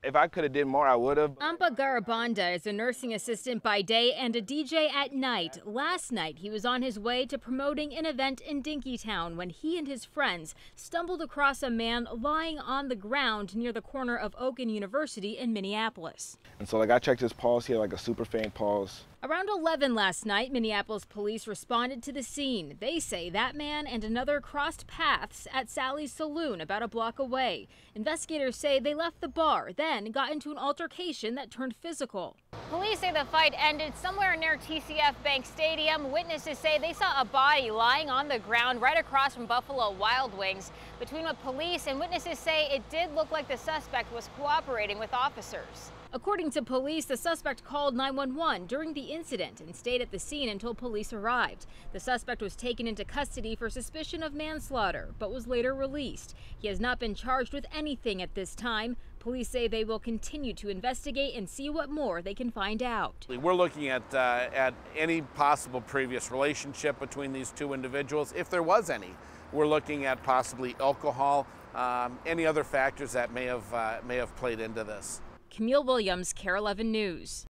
If I could have did more, I would have. Ampa Garabanda is a nursing assistant by day and a DJ at night. Last night, he was on his way to promoting an event in Dinkytown when he and his friends stumbled across a man lying on the ground near the corner of Oak and University in Minneapolis. And so I checked his pulse. He had a super faint pulse. Around 11 last night, Minneapolis police responded to the scene. They say that man and another crossed paths at Sally's Saloon about a block away. Investigators say they left the bar, then got into an altercation that turned physical. Police say the fight ended somewhere near TCF Bank Stadium. Witnesses say they saw a body lying on the ground right across from Buffalo Wild Wings. Between what police and witnesses say, it did look like the suspect was cooperating with officers. According to police, the suspect called 911 during the incident and stayed at the scene until police arrived. The suspect was taken into custody for suspicion of manslaughter, but was later released. He has not been charged with anything at this time. Police say they will continue to investigate and see what more they can find out. We're looking at any possible previous relationship between these two individuals, if there was any. We're looking at possibly alcohol, any other factors that may have played into this. Camille Williams, KARE 11 News.